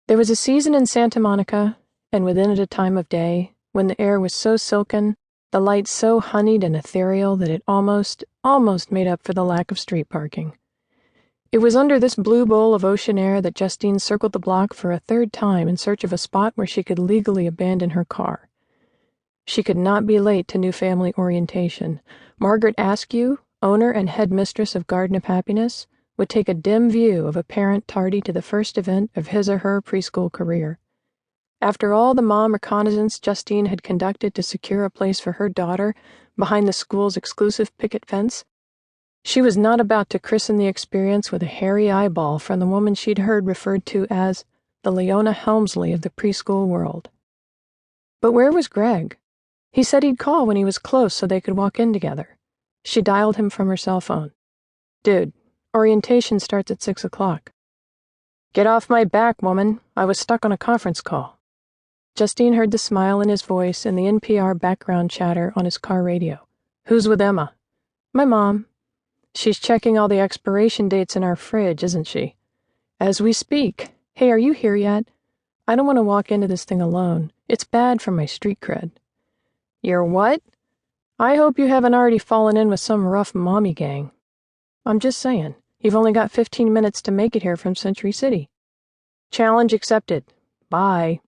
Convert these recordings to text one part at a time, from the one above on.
There was a season in Santa Monica, and within it a time of day, when the air was so silken, the light so honeyed and ethereal that it almost made up for the lack of street parking. It was under this blue bowl of ocean air that Justine circled the block for a third time in search of a spot where she could legally abandon her car. She could not be late to new family orientation. Margaret Askew, owner and head mistress of Garden of Happiness, would take a dim view of a parent tardy to the first event of his or her preschool career. After all the mom reconnaissance Justine had conducted to secure a place for her daughter behind the school's exclusive picket fence, she was not about to christen the experience with a hairy eyeball from the woman she'd heard referred to as the Leona Helmsley of the preschool world. But where was Greg? He said he'd call when he was close so they could walk in together. She dialed him from her cell phone. "Dude, orientation starts at 6 o'clock. "Get off my back, woman. I was stuck on a conference call." Justine heard the smile in his voice and the NPR background chatter on his car radio. "Who's with Emma?" "My mom. She's checking all the expiration dates in our fridge, isn't she?" "As we speak. Hey, are you here yet? I don't want to walk into this thing alone. It's bad for my street cred." "You're what?" "I hope you haven't already fallen in with some rough mommy gang." "I'm just saying, you've only got 15 minutes to make it here from Century City." "Challenge accepted. Bye."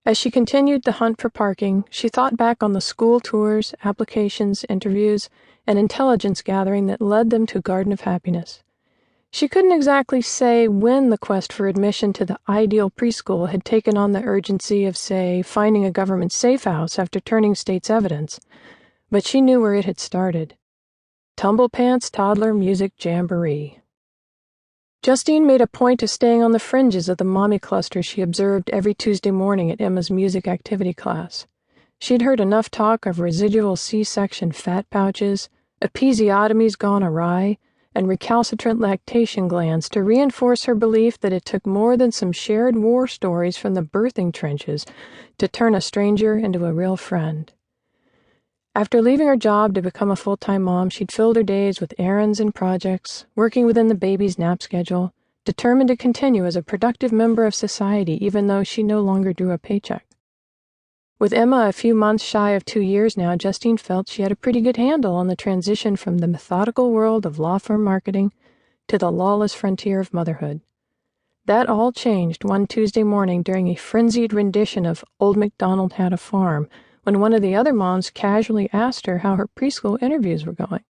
As she continued the hunt for parking, she thought back on the school tours, applications, interviews, and intelligence gathering that led them to Garden of Happiness. She couldn't exactly say when the quest for admission to the ideal preschool had taken on the urgency of, say, finding a government safe house after turning state's evidence, but she knew where it had started. Tumble Pants Toddler Music Jamboree. Justine made a point of staying on the fringes of the mommy cluster she observed every Tuesday morning at Emma's music activity class. She'd heard enough talk of residual C-section fat pouches, episiotomies gone awry, and recalcitrant lactation glands to reinforce her belief that it took more than some shared war stories from the birthing trenches to turn a stranger into a real friend. After leaving her job to become a full-time mom, she'd filled her days with errands and projects, working within the baby's nap schedule, determined to continue as a productive member of society even though she no longer drew a paycheck. With Emma a few months shy of 2 years now, Justine felt she had a pretty good handle on the transition from the methodical world of law firm marketing to the lawless frontier of motherhood. That all changed one Tuesday morning during a frenzied rendition of Old MacDonald Had a Farm, when one of the other moms casually asked her how her preschool interviews were going.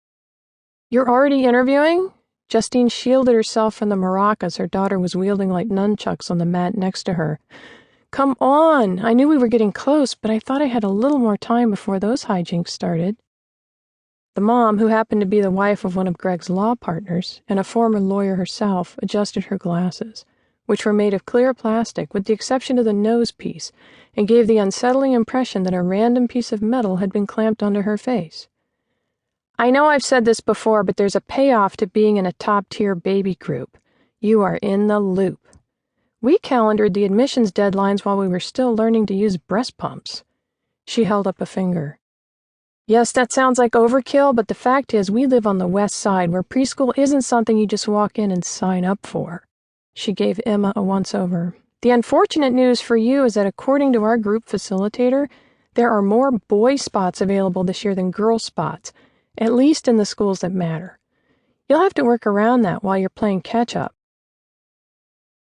"You're already interviewing?" Justine shielded herself from the maracas her daughter was wielding like nunchucks on the mat next to her. "Come on! I knew we were getting close, but I thought I had a little more time before those hijinks started." The mom, who happened to be the wife of one of Greg's law partners and a former lawyer herself, adjusted her glasses, which were made of clear plastic with the exception of the nose piece, and gave the unsettling impression that a random piece of metal had been clamped onto her face. "I know I've said this before, but there's a payoff to being in a top-tier baby group. You are in the loop. We calendared the admissions deadlines while we were still learning to use breast pumps." She held up a finger. "Yes, that sounds like overkill, but the fact is we live on the west side where preschool isn't something you just walk in and sign up for." She gave Emma a once-over. "The unfortunate news for you is that according to our group facilitator, there are more boy spots available this year than girl spots, at least in the schools that matter. You'll have to work around that while you're playing catch-up."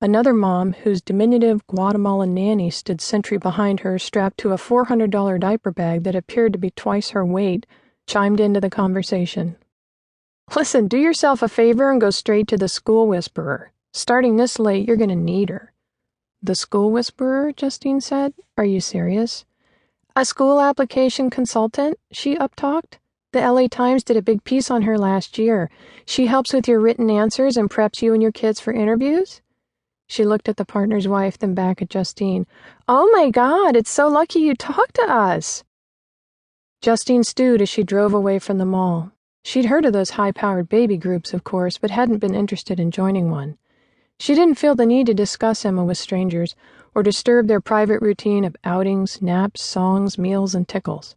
Another mom, whose diminutive Guatemalan nanny stood sentry behind her strapped to a $400 diaper bag that appeared to be twice her weight, chimed into the conversation. "Listen, do yourself a favor and go straight to the school whisperer. Starting this late, you're going to need her." "The school whisperer?" Justine said. "Are you serious?" "A school application consultant," she uptalked. "The LA Times did a big piece on her last year. She helps with your written answers and preps you and your kids for interviews." She looked at the partner's wife, then back at Justine. "Oh my God, it's so lucky you talked to us." Justine stewed as she drove away from the mall. She'd heard of those high-powered baby groups, of course, but hadn't been interested in joining one. She didn't feel the need to discuss Emma with strangers or disturb their private routine of outings, naps, songs, meals, and tickles.